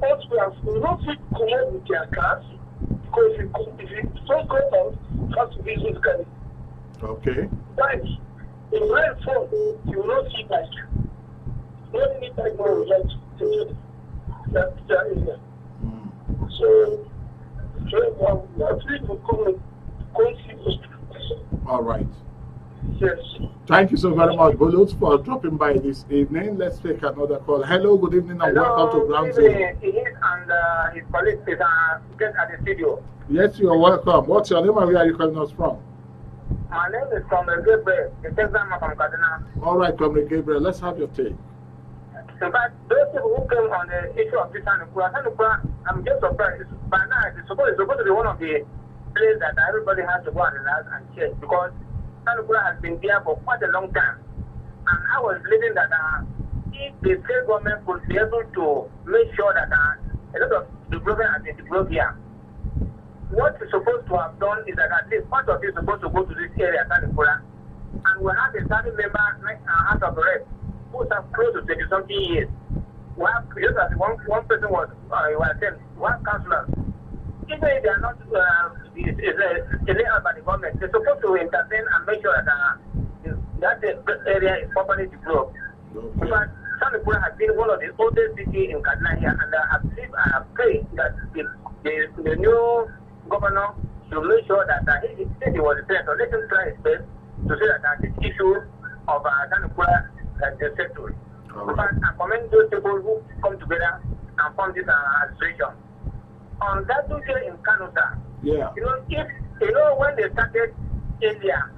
husbands will not fit come with their cars because if it don't go out, it has to be physically. Okay. Right. In rainfall, you will not see bike. Not any bike more would like to do that area. So people come see those people. All right. Yes. Thank you so very much, Bulut, for dropping by this evening. Let's take another call. Hello, good evening, and welcome to Ground Zero. EHIS and his colleagues is get at the studio. Yes, you are welcome. What's your name and where are you calling us from? My name is Gabriel, the Texan from Kaduna. All right, Comrade Gabriel, let's have your take. In fact, those people who came on the issue of this Sanukura, I'm just surprised. By now, it's supposed to be one of the places that everybody has to go and relax and check because Sanukura has been there for quite a long time. And I was believing that if the state government could be able to make sure that a lot of development has been developed here, what it's supposed to have done is that at least part of it is supposed to go to this area, Sanukura, and we have a family member like House of Reps who are close to 20-something years. We have, just as one person was saying, one councillor, even if they are not elected by the government, they're supposed to intervene and make sure that that area is properly developed. Okay. But Sanukura has been one of the oldest cities in Kaduna here, and I believe and I pray that the new governor should make sure that since he was the senator, let him try his best to say that this issue of Sanukura is settled. In fact, I commend those people who come together and form this administration. On that day in Canada, Yeah. When they started earlier,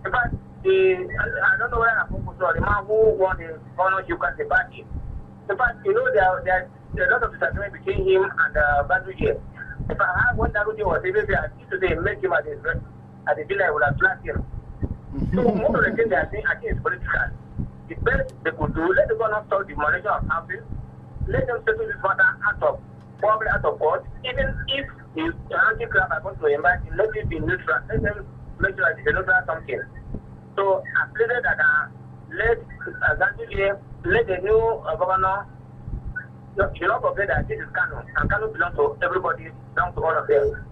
in fact, I don't know whether the man who won the governorship as the party. In fact, there's a lot of disagreement between him and Banduje. In fact, when Banduje was able to say, make him at the villa, I would have slapped him. So, most of the things they are saying, I think it's political. The best they could do, let the government stop the demolition of houses, let them settle this matter probably out of court, even if the anti-crab are going to invite, let it be neutral, let them make sure that it's a neutral something. So I pleaded that let the new governor, you not forget that this is Kano, and Kano belongs to everybody, belongs to all of them.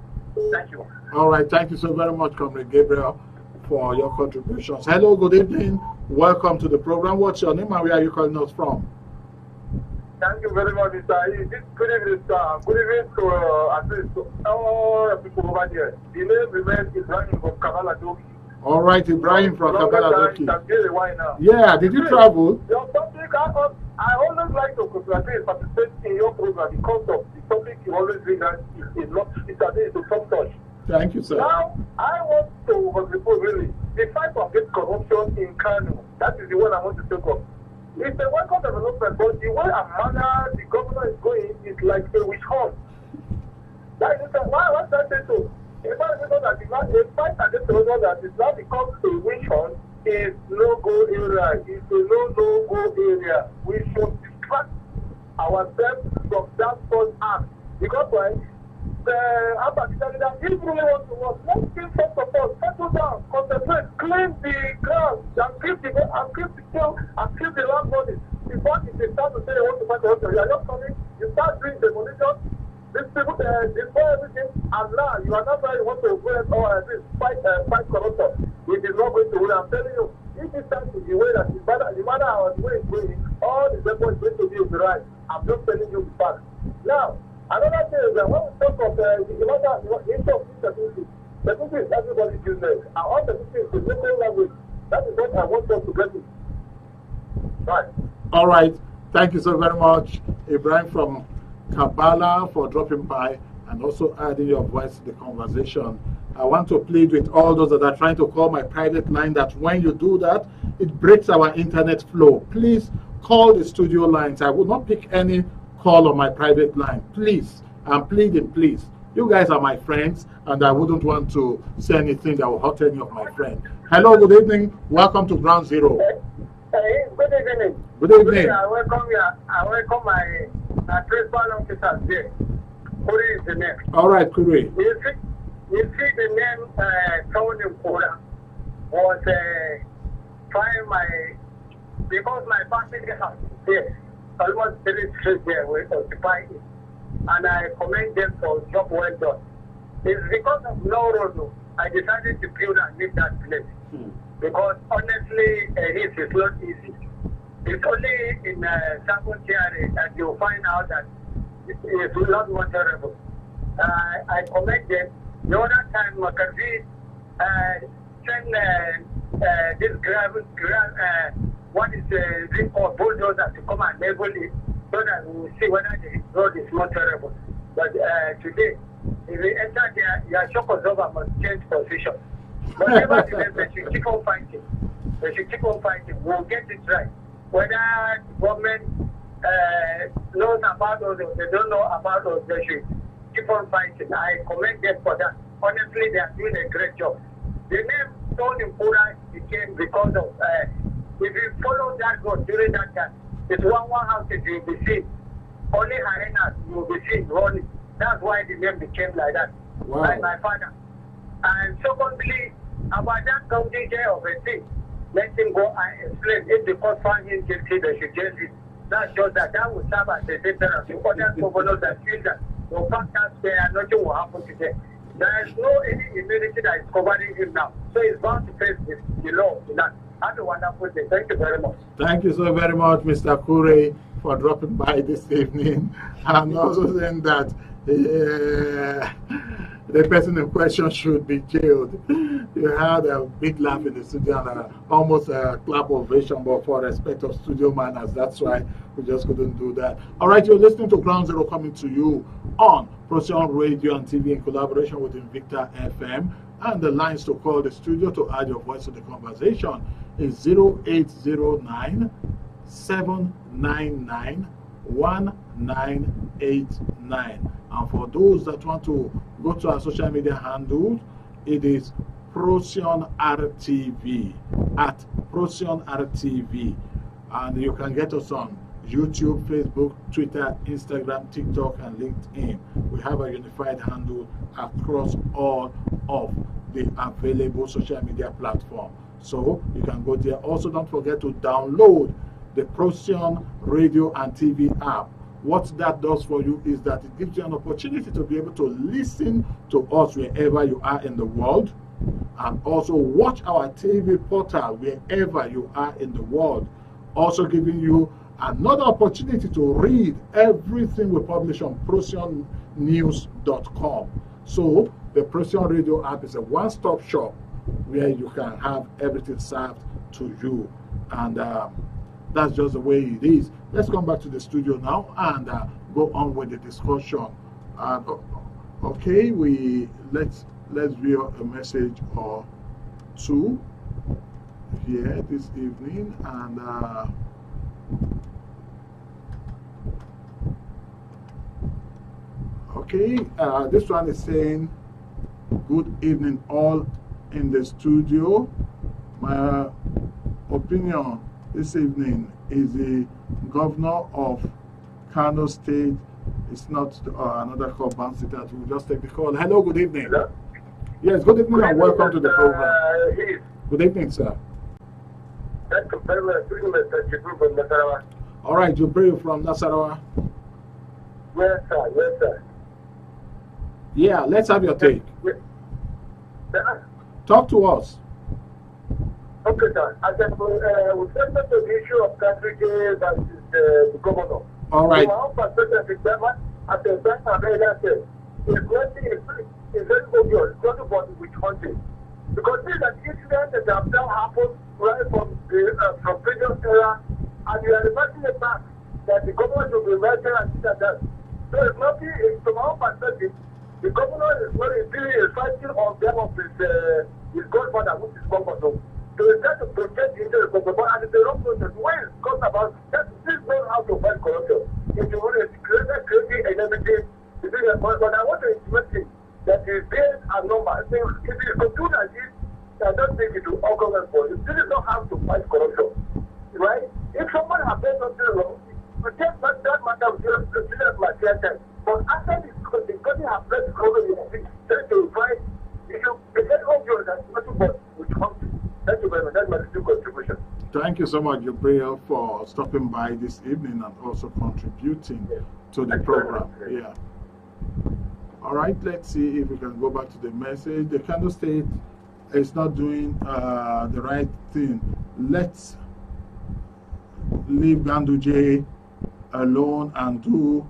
Thank you. All right, thank you so very much, Comrade Gabriel, for your contributions. Hello, good evening. Welcome to the program. What's your name and where are you calling us from? Thank you very much, Mr. Good evening, sir. Good evening to at least all the people over here. The name remains Ibrahim from Kabbalah Doki. All right, Ibrahim from Kabbalah Doki. Now. Yeah, did you travel? Your topic, I always like to participate in your program because of the topic you always bring out is not it's a top touch. Thank you, sir. Now, I want to contribute really the fight against corruption in Kano. That is the one I want to talk of. It's a welcome development, but the way and manner the governor is going is like a witch hunt. That is why what's that say so? A fight against corruption that is now becomes a witch hunt is no-go area. It's a no-go area. We should distract ourselves from that sort act. Because why? If you really want to work, let's keep first of all, settle down, concentrate, clean the ground, and keep the land bodies. Before if they start to say they want to fight the hotel, you are not coming, you start doing demolition, these people destroy everything, and now you are not very want to go and fight corruption. It is not going to win. I'm telling you, if this time is the way that the matter of the way it's going, all the people is going to be on the right. I'm just telling you the fact. Now, another thing is that when we talk of the issue of insecurity, security is everybody's business. And all security is the local language. That is what I want us to get to. Right. All right. Thank you so very much, Ibrahim from Kabbalah, for dropping by and also adding your voice to the conversation. I want to plead with all those that are trying to call my private line that when you do that, it breaks our internet flow. Please call the studio lines. I will not pick any call on my private line. Please, I'm pleading, please. You guys are my friends, and I wouldn't want to say anything that will hurt any of my friends. Hello, good evening. Welcome to Ground Zero. Hey, good evening. Good evening. I welcome my principal officers here. Kuri is the name. All right, Kuri. You see the name Tony Kura was trying because my family house here, almost 3 streets here, we occupy it. and I commend them for job well done. It's because of no road I decided to build and leave that place. Because honestly, EHIS is not easy. It's only in Sample Theory that you'll find out that it's not more terrible. I commend them. The other time, McAfee sent this what is this called bulldozer to come and level it so that we will see whether the road is more terrible. But today, if we enter there, your shock absorber must change position. But nevertheless, they should keep on fighting. They should keep on fighting. We'll get it right. Whether the government knows about us or they don't know about us, they should keep on fighting. I commend them for that. Honestly, they are doing a great job. The name Stone Impura became because of, if you follow that road during that time, it's one house that you will be seen. Only arenas you will be seen running. That's why the name became like that. Wow. By my father. And secondly, about that county jail of a thing, let him go and explain. If the court found him guilty, they should jail him. That shows that will serve as a deterrent to other governors that feel that no fact that nothing will happen to them. There is no any immunity that is covering him now. So he's bound to face the law of the land. Have a wonderful day. Thank you very much. Thank you so very much, Mr. Kure, for dropping by this evening. And also saying that the person in question should be jailed. You had a big laugh in the studio and almost a clap ovation, but for respect of studio manners, that's why we just couldn't do that. All right, you're listening to Ground Zero coming to you on Procyon Radio and TV in collaboration with Invicta FM. And the lines to call the studio to add your voice to the conversation is 0809 799 1989. And for those that want to go to our social media handles, it is ProcyonRTV, at ProcyonRTV. And you can get us on YouTube, Facebook, Twitter, Instagram, TikTok, and LinkedIn. We have a unified handle across all of the available social media platforms. So you can go there. Also, don't forget to download the Procyon Radio and TV app. What that does for you is that it gives you an opportunity to be able to listen to us wherever you are in the world, and also watch our TV portal wherever you are in the world. Also giving you another opportunity to read everything we publish on ProcyonNews.com. So the Procyon Radio app is a one-stop shop where you can have everything served to you. And that's just the way it is. Let's come back to the studio now and go on with the discussion. Okay, let's view a message or two here this evening. And okay, this one is saying, good evening all in the studio. My opinion this evening is the governor of Kano State. It's not another call bounce it out. We'll just take the call. Hello, good evening. Hello? Yes, good evening and welcome to the program. Good evening, sir. Thank you very much. From Nasarawa. All right, Jubril from Nasarawa. Yes, sir. Yes, sir. Yeah, let's have your take. Yes. Talk to us. Okay, sir. As with respect to the issue of cartridges versus the governor. All right. From our perspective, as a bank manager said, it's very obvious, it's not about witch hunting. Because these are incidents that have now happened right from previous era, and we are reversing the fact that the government will be reversing and this and that. So it's nothing, from our perspective, the governor is not really fighting on behalf of his godfather, which is governor. So it's trying to protect the interest of the government, and it's the wrong process. When it comes about, this is not how to fight corruption. If you want to create a negative, but I want to intimate that is based on number. If you do like this, I don't think it will all government for you. This is not how to fight corruption. Right? If someone has done something wrong, you take that matter with your material time. But after the country has left the government, trying to fight, if you get obvious that nothing but will come to. Thank you very much. That's my two contribution. Thank you so much, Gabriel, for stopping by this evening and also contributing to the program. Yeah. All right, let's see if we can go back to the message. The Kano State is not doing the right thing. Let's leave Ganduje alone and do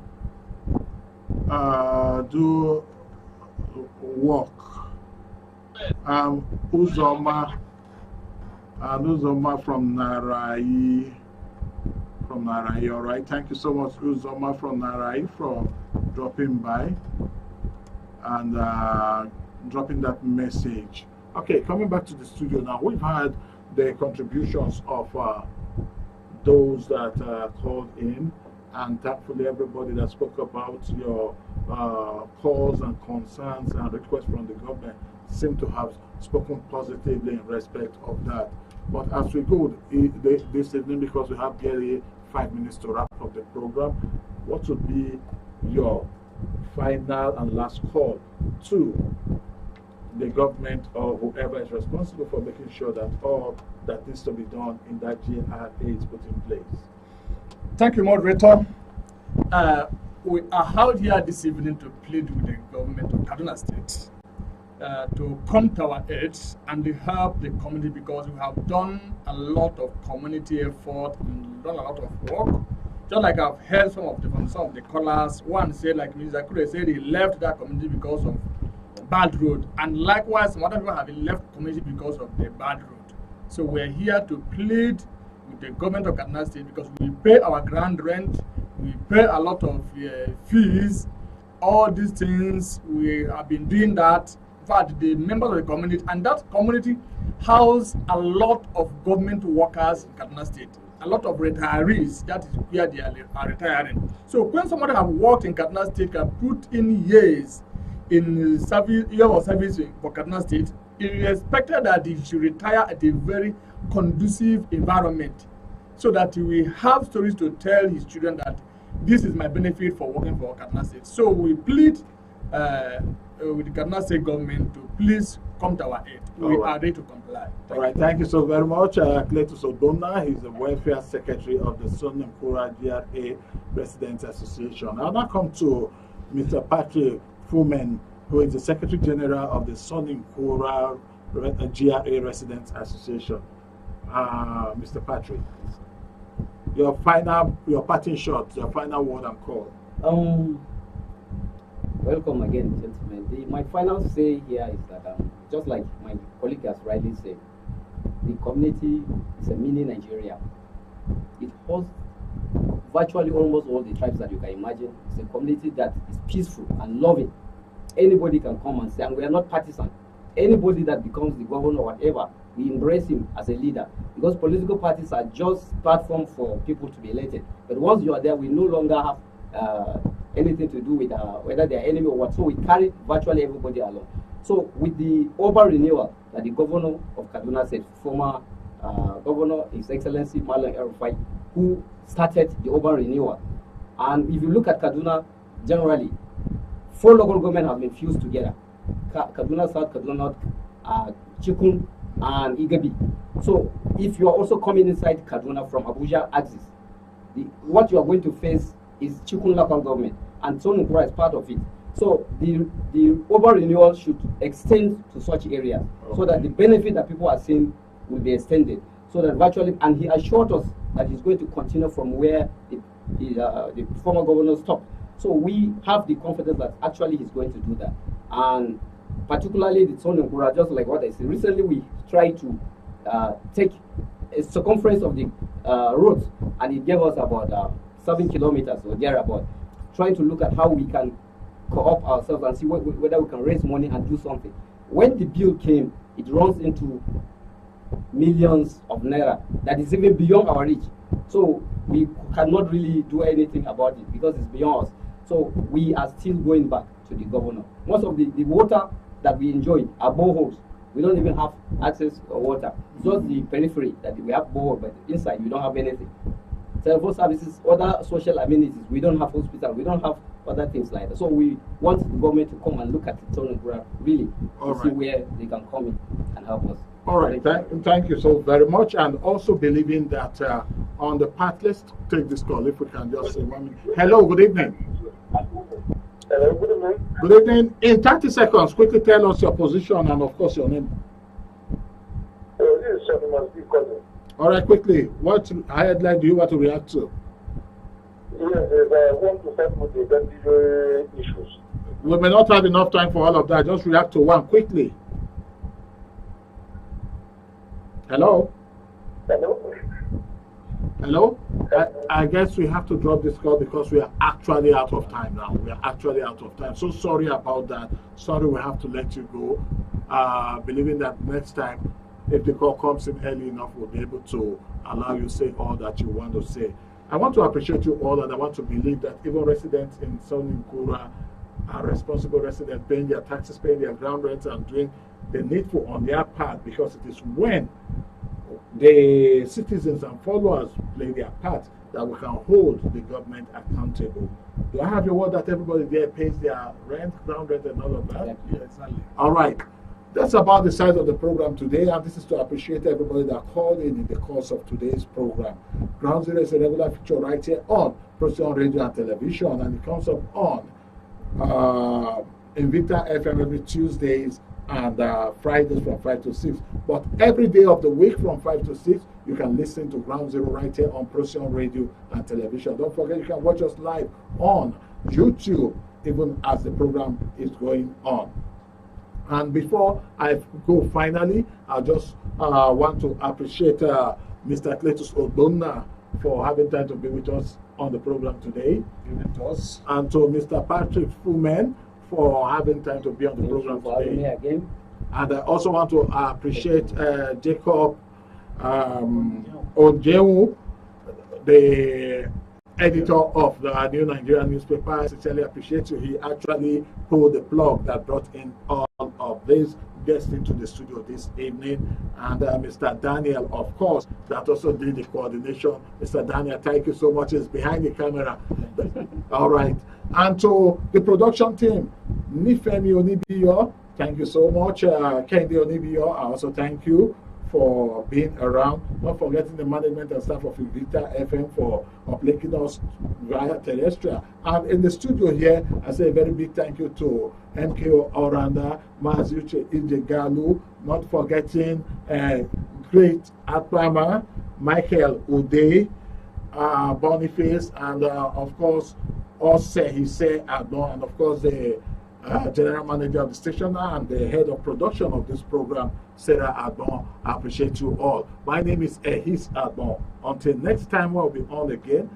work. Uzoma from Narai. All right. Thank you so much, Uzoma from Narai, for dropping by and dropping that message. Okay, coming back to the studio now, we've had the contributions of those that called in, and thankfully everybody that spoke about your calls and concerns and requests from the government seem to have spoken positively in respect of that. But as we go this evening, because we have barely 5 minutes to wrap up the program, what would be your final and last call to the government or whoever is responsible for making sure that all that needs to be done in that GRA is put in place? Thank you, moderator. We are out here this evening to plead with the government of Kaduna State to come to our aid and help the community, because we have done a lot of community effort and done a lot of work. Just like I've heard from some of the callers, one said, like Mr. Kure said, he left that community because of bad road, and likewise some other people have left community because of the bad road. So we're here to plead with the government of Kaduna State, because we pay our ground rent, we pay a lot of fees, all these things. We have been doing that. In fact, the members of the community, and that community house a lot of government workers in Kaduna State, a lot of retirees. That is where they are retiring. So when somebody have worked in Kaduna State, can put in years in service for Kaduna State, it is expected that he should retire at a very conducive environment, so that he will have stories to tell his children that this is my benefit for working for Kaduna State. So we plead with the Kaduna State government to please come to our aid. We are ready to comply. All right, thank you so very much. Cletus Odona, he's the Welfare Secretary of the Soninkura GRA Residents Association. I'll now come to Mr. Patrick Fumen, who is the Secretary General of the Soninkura GRA Residents Association. Mr. Patrick, your parting shot, your final word and call. Welcome again, gentlemen. My final say here is that, just like my colleague has rightly said, the community is a mini Nigeria. It hosts virtually almost all the tribes that you can imagine. It's a community that is peaceful and loving. Anybody can come and say, and we are not partisan. Anybody that becomes the governor or whatever, we embrace him as a leader, because political parties are just platforms for people to be elected. But once you are there, we no longer have anything to do with whether they are enemy or what. So we carry virtually everybody along. So with the urban renewal that the governor of Kaduna said, former governor, His Excellency Malam El-Rufai, who started the urban renewal. And if you look at Kaduna generally, 4 local governments have been fused together: Kaduna South, Kaduna North, Chikun, and Igabi. So if you are also coming inside Kaduna from Abuja axis, what you are going to face is Chikun local government, and Soninkura is part of it. So the urban renewal should extend to such areas, so that the benefit that people are seeing will be extended. So that virtually, and he assured us that he's going to continue from where the former governor stopped. So we have the confidence that actually he's going to do that. And particularly the Soninkura, just like what I said, recently we tried to take a circumference of the roads, and it gave us about 7 kilometers or thereabout, trying to look at how we can co-op ourselves and see whether we can raise money and do something. When the bill came, it runs into millions of naira that is even beyond our reach. So we cannot really do anything about it because it's beyond us. So we are still going back to the governor. Most of the water that we enjoy are boreholes. We don't even have access to water. It's just the periphery that we have borehole, but inside we don't have anything. Telephone services, other social amenities, we don't have hospital, we don't have other things like that. So we want the government to come and look at it really, to see where they can come in and help us. All right, thank you so very much, and also believing that on the part, let's take this call if we can just say 1 minute. Hello, good evening. Hello, good evening. Good evening. In 30 seconds, quickly tell us your position and of course your name. This is Sonny must be calling. All right, quickly, what headline do you want to react to? Yes, I want to start with the country issues. We may not have enough time for all of that. Just react to one quickly. Hello? Hello? Hello? I guess we have to drop this call because we are actually out of time now. We are actually out of time. So sorry about that. Sorry we have to let you go. Believing that next time, if the call comes in early enough, we'll be able to allow you to say all that you want to say. I want to appreciate you all, and I want to believe that even residents in Southern Nkura are responsible residents, paying their taxes, paying their ground rents, and doing the needful on their part, because it is when the citizens and followers play their part that we can hold the government accountable. Do I have your word that everybody there pays their rent, ground rent, and all of that? Yeah, exactly. All right. That's about the size of the program today, and this is to appreciate everybody that called in the course of today's program. Ground Zero is a regular feature right here on Procyon Radio and Television, and it comes up on Invita FM every Tuesdays and Fridays from 5 to 6. But every day of the week from 5 to 6, you can listen to Ground Zero right here on Procyon Radio and Television. Don't forget, you can watch us live on YouTube, even as the program is going on. And before I go finally, I just want to appreciate Mr. Cletus Odonna for having time to be with us on the program today. And to Mr. Patrick Fumen for having time to be on the program today. Again. And I also want to appreciate Jacob Onjewu, the editor of the New Nigerian newspaper. I sincerely appreciate you. He actually pulled the plug that brought in all of these guests into the studio this evening. And Mr. Daniel, of course, that also did the coordination. Mr. Daniel, thank you so much. He's behind the camera. All right. And to the production team, Nifemi Onibiyo, thank you so much. Kendi Onibiyo, I also thank you for being around. Not forgetting the management and staff of Invita FM for uplifting us via terrestrial. And in the studio here, I say a very big thank you to MKO Oranda, Mazuche Ijegalu, not forgetting Great Atpama, Michael Uday, Boniface, and of course, Hise Adon, and of course the General Manager of the station and the head of production of this program, Sarah Adon. I appreciate you all. My name is EHIS Adon. Until next time, we'll be on again.